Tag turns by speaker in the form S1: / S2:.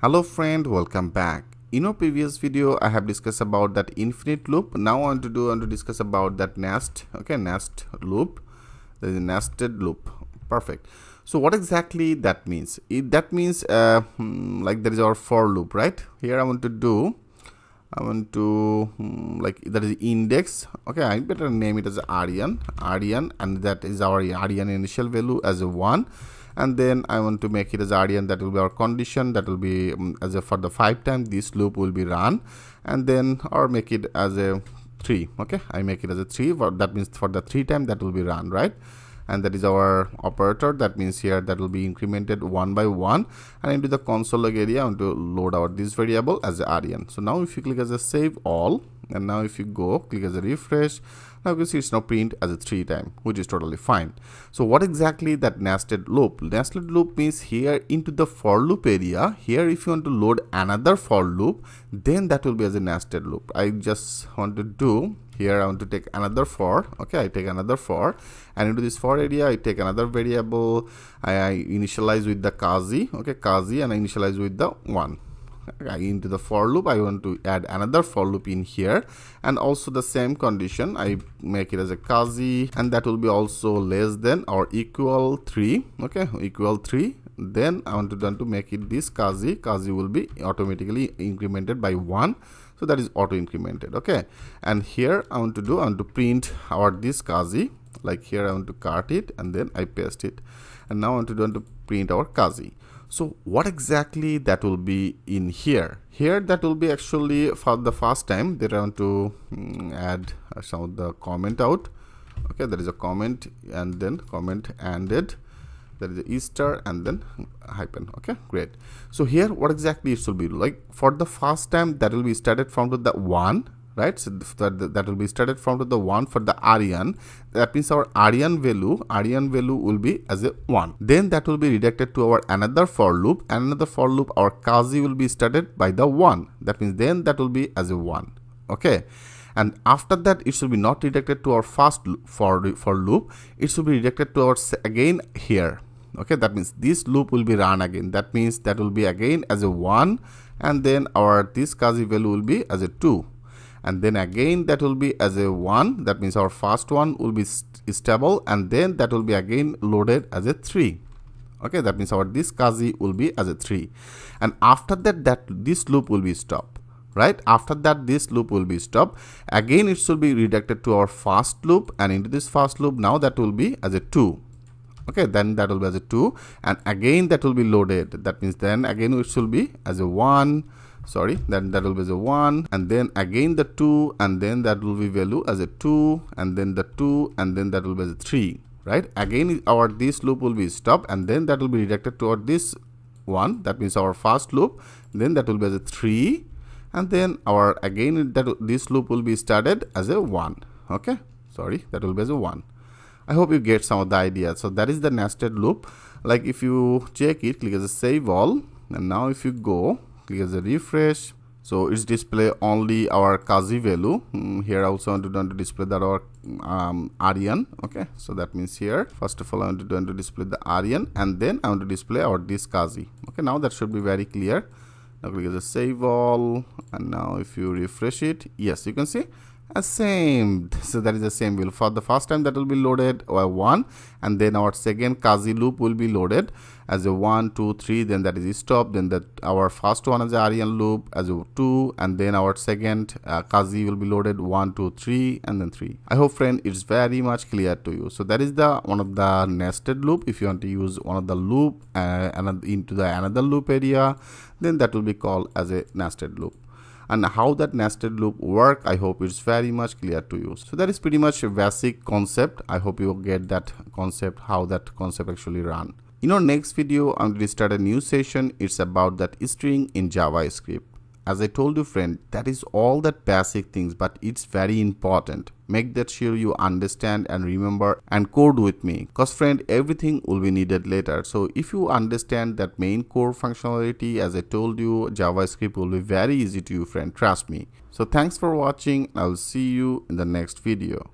S1: Hello friend, welcome back. In our previous video I have discussed about that infinite loop. Now I want to discuss about that nest loop. There is a nested loop. Perfect. So what exactly that means? That means like there is our for loop, right? Here I want to like that is index. Okay, I better name it as aryan, and that is our aryan initial value as a 1. And then I want to make it as aryan, that will be our condition, that will be as a for the 5 times this loop will be run, and then or make it as a 3. Okay, I make it as a 3, that means for the 3 times that will be run, right? And that is our operator. That means here that will be incremented 1 by 1, and into the console log area I want to load out this variable as a aryan. So now if you click as a save all, and now if you go click as a refresh, now you can see it's now print as a 3 time, which is totally fine. So what exactly that nested loop? Nested loop means here into the for loop area, here if you want to load another for loop, then that will be as a nested loop. I just want to do here, I want to take another for. Okay, I take another for, and into this for area I take another variable. I initialize with the kazi, okay, kazi, and I initialize with the 1. Into the for loop I want to add another for loop in here, and also the same condition I make it as a kazi, and that will be also less than or equal 3. Okay, equal 3. Then I want to make it this kazi will be automatically incremented by 1, so that is auto incremented. Okay, and here I want to print our this kazi, like here I want to cart it and then I paste it, and now I want to print our kazi. So what exactly that will be in here? Here that will be actually for the first time that I want to add some of the comment out. Okay, there is a comment and then comment ended. There is a Easter and then hyphen. Okay, great. So here what exactly it should be like for the first time, that will be started from the 1. Right, so that will be started from the 1 for the aryan. That means our aryan value will be as a 1. Then that will be redirected to our another for loop. Another for loop, our kazi will be started by the 1. That means then that will be as a 1. Okay, and after that it should be not redirected to our first for loop. It should be redirected to our again here. Okay, that means this loop will be run again. That means that will be again as a 1, and then our this kazi value will be as a 2. And then again that will be as a 1. That means our first one will be stable, and then that will be again loaded as a 3. Okay, that means our this kazi will be as a 3, and after that this loop will be stopped. Right, after that this loop will be stopped. Again it should be redirected to our first loop, and into this first loop now that will be as a 2. Okay, then that will be as a 2, and again that will be loaded. That means then again it should be as a 1. Sorry, then that will be as a 1, and then again the 2, and then that will be value as a 2, and then the 2, and then that will be as a 3. Right, again our this loop will be stopped, and then that will be redirected toward this 1. That means our first loop, then that will be as a 3, and then our again this loop will be started as a 1. Okay, sorry, that will be as a 1. I hope you get some of the idea. So that is the nested loop. Like if you check it, click as a save all, and now if you go click as a refresh, so it's display only our kazi value. Here also I want to display that our aryan. Okay, so that means here first of all I want to display the aryan, and then I want to display our this kazi. Okay, now that should be very clear. Now click as a save all, and now if you refresh it, yes, you can see same. So that is the same value. For the first time that will be loaded or 1, and then our second kazi loop will be loaded as a 1, 2, 3, then that is stop, then that our first one is the aryan loop as a 2, and then our second kazi will be loaded 1, 2, 3, and then 3. I hope friend it's very much clear to you. So that is the one of the nested loop. If you want to use one of the loop into the another loop area, then that will be called as a nested loop. And how that nested loop work, I hope it's very much clear to you. So that is pretty much a basic concept. I hope you get that concept, how that concept actually run. In our next video, I'm going to start a new session. It's about that string in JavaScript. As I told you friend, that is all that basic things, but it's very important. Make that sure you understand and remember and code with me, because friend, everything will be needed later. So if you understand that main core functionality, as I told you, JavaScript will be very easy to you friend, trust me. So thanks for watching. I'll see you in the next video.